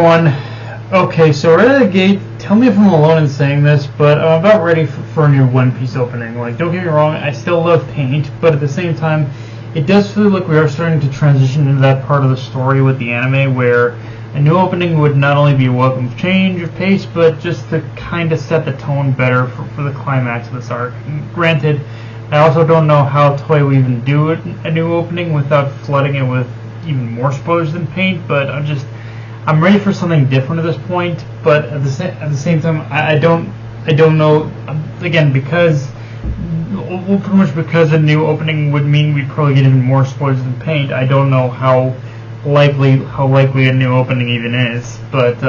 everyone. Okay, so right out of the gate, tell me if I'm alone in saying this, but I'm about ready for a new One Piece opening. Like, don't get me wrong, I still love Paint, but at the same time, it does feel like we are starting to transition into that part of the story with the anime where a new opening would not only be a welcome change of pace, but just to kind of set the tone better for the climax of this arc. And granted, I also don't know how Toei will even do a new opening without flooding it with even more spoilers than Paint, but I'm ready for something different at this point. But at the same time, I don't know. Again, because pretty much because a new opening would mean we'd probably get even more spoilers than Paint. I don't know how likely a new opening even is. But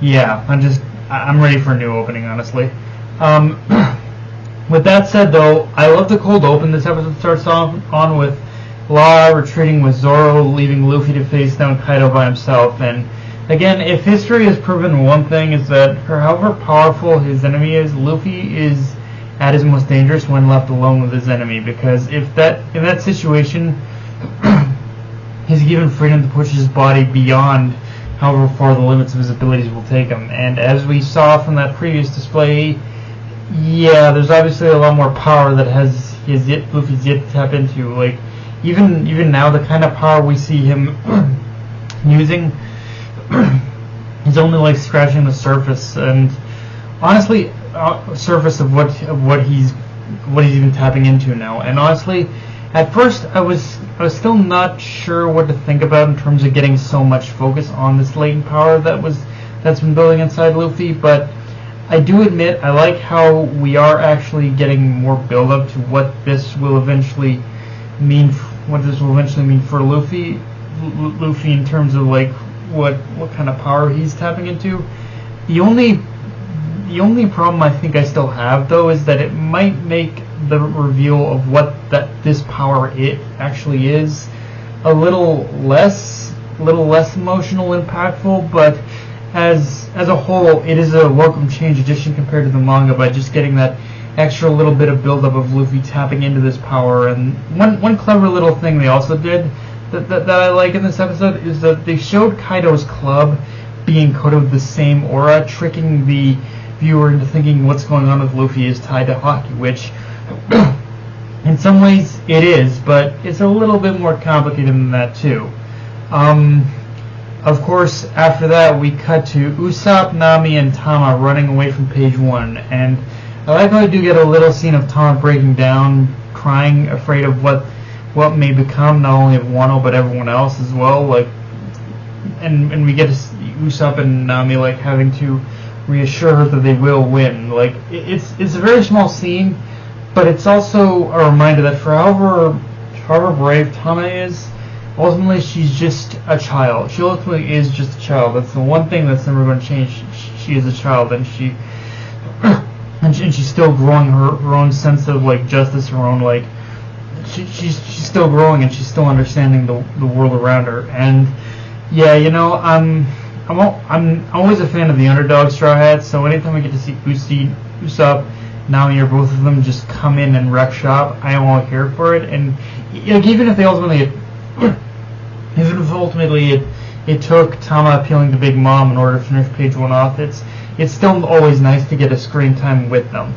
yeah, I'm ready for a new opening, honestly. With that said, though, I love the cold open this episode starts on with Law retreating with Zoro, leaving Luffy to face down Kaido by himself. And again, if history has proven one thing, is that for however powerful his enemy is, Luffy is at his most dangerous when left alone with his enemy. Because in that situation, he's given freedom to push his body beyond however far the limits of his abilities will take him. And as we saw from that previous display, yeah, there's obviously a lot more power that Luffy's yet to tap into. Like, even now, the kind of power we see him using is only like scratching the surface, and honestly, surface of what he's even tapping into now. And honestly, at first, I was still not sure what to think about in terms of getting so much focus on this latent power that's been building inside Luffy, but I do admit I like how we are actually getting more build up to what this will eventually mean for Luffy in terms of like what kind of power he's tapping into. The only problem I think I still have, though, is that it might make the reveal of what this power it actually is a little less emotional impactful, but as a whole, it is a welcome change addition compared to the manga by just getting that extra little bit of build-up of Luffy tapping into this power. And one clever little thing they also did that I like in this episode is that they showed Kaido's club being coated with the same aura, tricking the viewer into thinking what's going on with Luffy is tied to hockey, which in some ways it is, but it's a little bit more complicated than that too. Of course, after that, we cut to Usopp, Nami, and Tama running away from page 1. And I like how we do get a little scene of Tama breaking down, crying, afraid of what may become not only of Wano but everyone else as well. Like, and we get to see Usopp and Nami like having to reassure her that they will win. Like, it's a very small scene, but it's also a reminder that for however brave Tama is, ultimately, she's just a child. She ultimately is just a child. That's the one thing that's never going to change. She is a child, and she's still growing her own sense of like justice, her own like she's still growing, and she's still understanding the world around her. And yeah, I'm always a fan of the underdog Straw Hats. So anytime we get to see Usopp, Nami, or both of them just come in and wreck shop, I am all here for it. And like, even if ultimately it took Tama appealing to Big Mom in order to finish page 1 off, it's still always nice to get a screen time with them.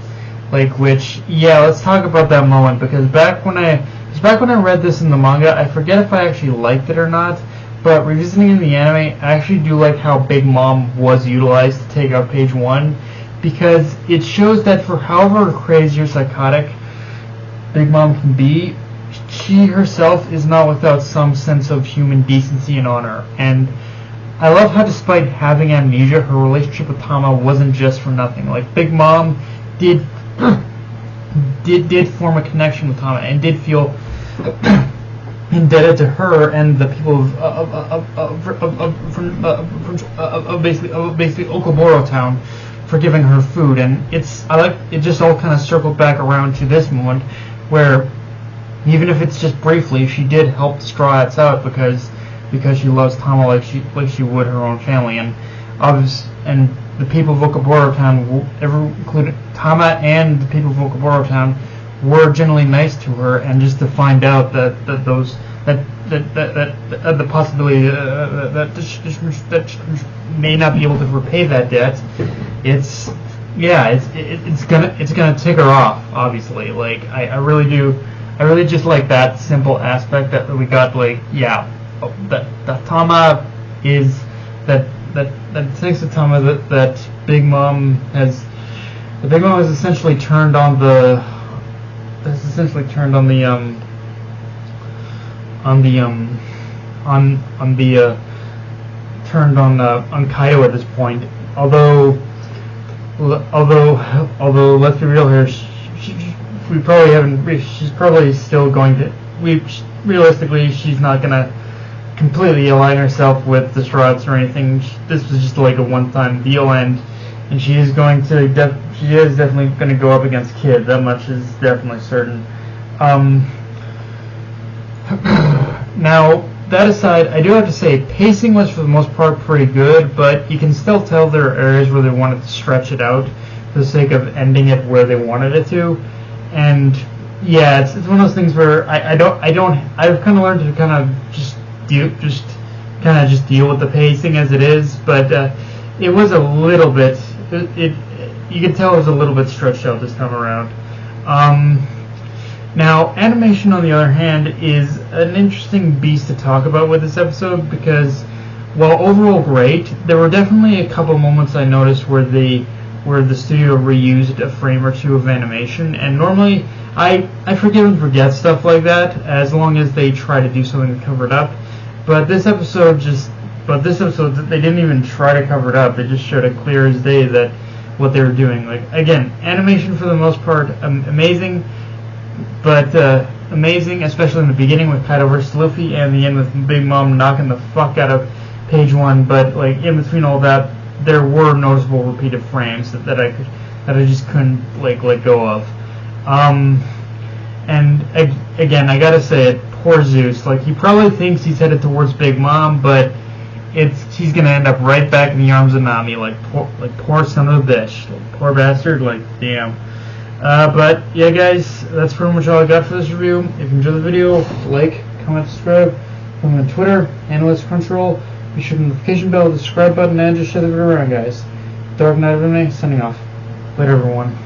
Like, which, yeah, let's talk about that moment, because back when I read this in the manga, I forget if I actually liked it or not, but revisiting in the anime, I actually do like how Big Mom was utilized to take out page 1, because it shows that for however crazy or psychotic Big Mom can be, she herself is not without some sense of human decency and honor. And I love how, despite having amnesia, her relationship with Tama wasn't just for nothing. Like, Big Mom did form a connection with Tama and did feel indebted to her and the people of basically Okoboro town for giving her food. And it just all kind of circled back around to this moment where, even if it's just briefly, she did help the Straw Hats out because she loves Tama like she would her own family. And the people of Okoboro Town, including Tama and the people of Okoboro Town, were generally nice to her. And just to find out that the possibility that may not be able to repay that debt, it's gonna tick her off. Obviously, like I really do. I really just like that simple aspect that we got. Like, that Tama is that thanks to Tama that Big Mom has essentially turned on Kaido at this point. Although let's be real here, she's probably still going to. Realistically, she's not gonna completely align herself with the Strats or anything. This was just like a one-time deal, and she is going to. She is definitely going to go up against Kid. That much is definitely certain. Now, that aside, I do have to say, pacing was for the most part pretty good, but you can still tell there are areas where they wanted to stretch it out for the sake of ending it where they wanted it to. And yeah, it's one of those things where I've kind of learned to kind of just deal with the pacing as it is, but it was a little bit. You could tell it was a little bit stretched out this time around. Now, animation, on the other hand, is an interesting beast to talk about with this episode because, while overall great, there were definitely a couple moments I noticed where the studio reused a frame or two of animation, and normally I forgive and forget stuff like that as long as they try to do something to cover it up. But this episode they didn't even try to cover it up. They just showed it clear as day that what they were doing. Like, again, animation for the most part amazing, but amazing, especially in the beginning with Kaido versus Luffy, and the end with Big Mom knocking the fuck out of page 1. But like in between all that, there were noticeable repeated frames that I just couldn't like let go of. And again, I gotta say it. Poor Zeus. Like, he probably thinks he's headed towards Big Mom, but he's gonna end up right back in the arms of Nami. Like poor son of a bitch. Like, poor bastard. Like, damn. But yeah, guys, that's pretty much all I got for this review. If you enjoyed the video, like, comment, subscribe. Follow me on Twitter, Analyst Crunchyroll. Be sure to hit the notification bell, the subscribe button, and just share the video around, guys. Dark Knight of Anime, signing off. Later, everyone.